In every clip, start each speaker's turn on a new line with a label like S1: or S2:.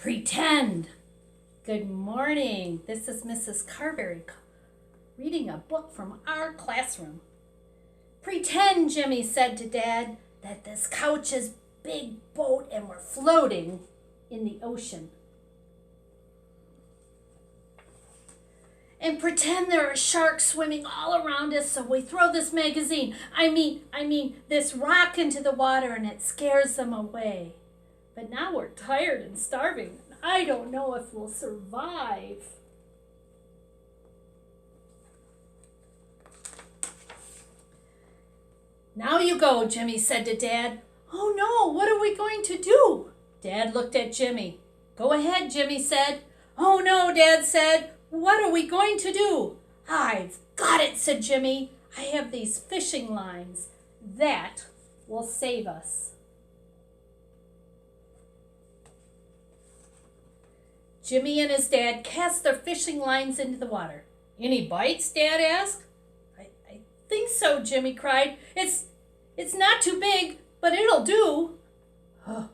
S1: Pretend. Good morning. This is Mrs. Carbary reading a book from our classroom. Pretend, Jimmy said to Dad, that this couch is a big boat and we're floating in the ocean. And pretend there are sharks swimming all around us, so we throw this this rock into the water and it scares them away. But now we're tired and starving. I don't know if we'll survive. Now you go, Jimmy said to Dad. Oh no, what are we going to do? Dad looked at Jimmy. Go ahead, Jimmy said. Oh no, Dad said. What are we going to do? I've got it, said Jimmy. I have these fishing lines. That will save us. Jimmy and his dad cast their fishing lines into the water. Any bites? Dad asked. I think so, Jimmy cried. It's not too big, but it'll do. Oh,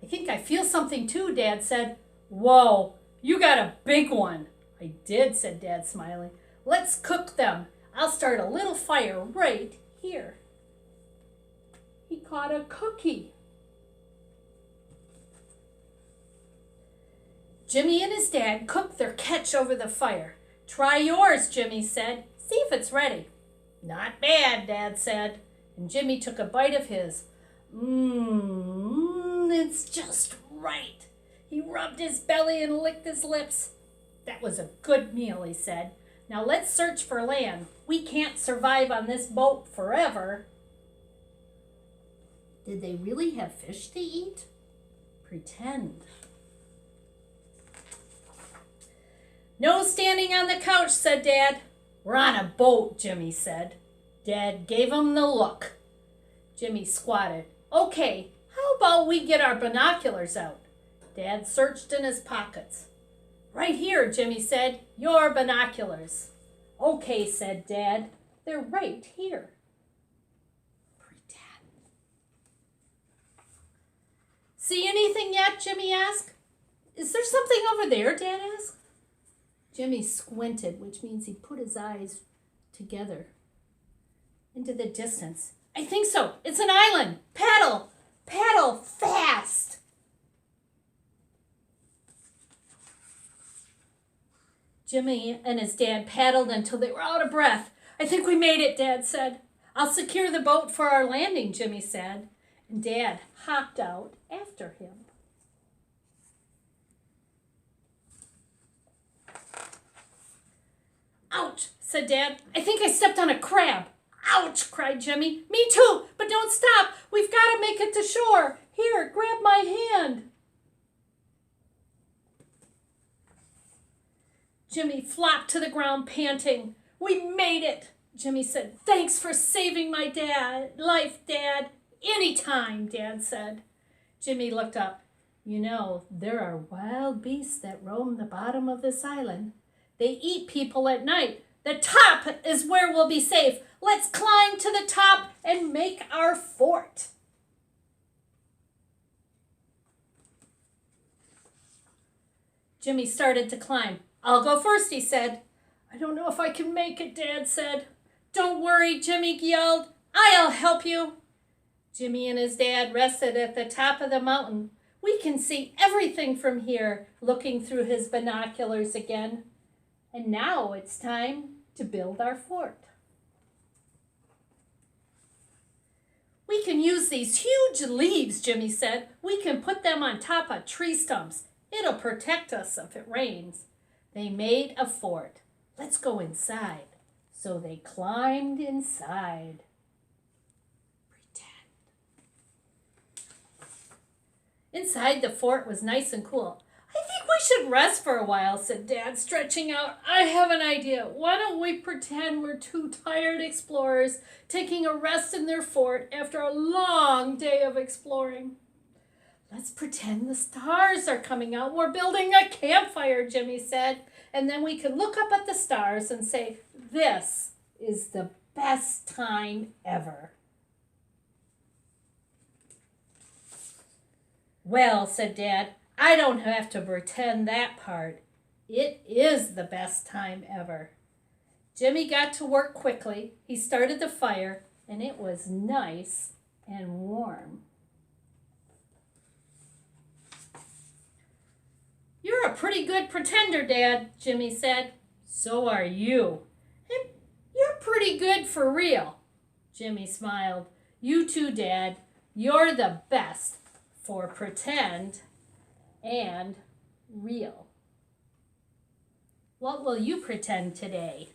S1: I think I feel something too, Dad said. Whoa, you got a big one. I did, said Dad, smiling. Let's cook them. I'll start a little fire right here. He caught a cookie. Jimmy and his dad cooked their catch over the fire. Try yours, Jimmy said. See if it's ready. Not bad, Dad said. And Jimmy took a bite of his. It's just right. He rubbed his belly and licked his lips. That was a good meal, he said. Now let's search for land. We can't survive on this boat forever. Did they really have fish to eat? Pretend. No standing on the couch, said Dad. We're on a boat, Jimmy said. Dad gave him the look. Jimmy squatted. Okay, how about we get our binoculars out? Dad searched in his pockets. Right here, Jimmy said. Your binoculars. Okay, said Dad. They're right here. Pretend. See anything yet? Jimmy asked. Is there something over there? Dad asked. Jimmy squinted, which means he put his eyes together into the distance. I think so. It's an island. Paddle. Paddle fast. Jimmy and his dad paddled until they were out of breath. I think we made it, Dad said. I'll secure the boat for our landing, Jimmy said. And Dad hopped out after him. Ouch, said Dad. I think I stepped on a crab. Ouch, cried Jimmy. Me too, but don't stop. We've got to make it to shore. Here, grab my hand. Jimmy flopped to the ground, panting. We made it, Jimmy said. Thanks for saving my life, Dad. Anytime, Dad said. Jimmy looked up. You know, there are wild beasts that roam the bottom of this island. They eat people at night. The top is where we'll be safe. Let's climb to the top and make our fort. Jimmy started to climb. I'll go first, he said. I don't know if I can make it, Dad said. Don't worry, Jimmy yelled. I'll help you. Jimmy and his dad rested at the top of the mountain. We can see everything from here, looking through his binoculars again. And now it's time to build our fort. We can use these huge leaves, Jimmy said. We can put them on top of tree stumps. It'll protect us if it rains. They made a fort. Let's go inside. So they climbed inside. Pretend. Inside the fort was nice and cool. I think we should rest for a while, said Dad, stretching out. I have an idea. Why don't we pretend we're two tired explorers taking a rest in their fort after a long day of exploring? Let's pretend the stars are coming out. We're building a campfire, Jimmy said. And then we can look up at the stars and say, this is the best time ever. Well, said Dad, I don't have to pretend that part. It is the best time ever. Jimmy got to work quickly. He started the fire, and it was nice and warm. You're a pretty good pretender, Dad, Jimmy said. So are you. And you're pretty good for real. Jimmy smiled. You too, Dad. You're the best for pretend and real. What will you pretend today?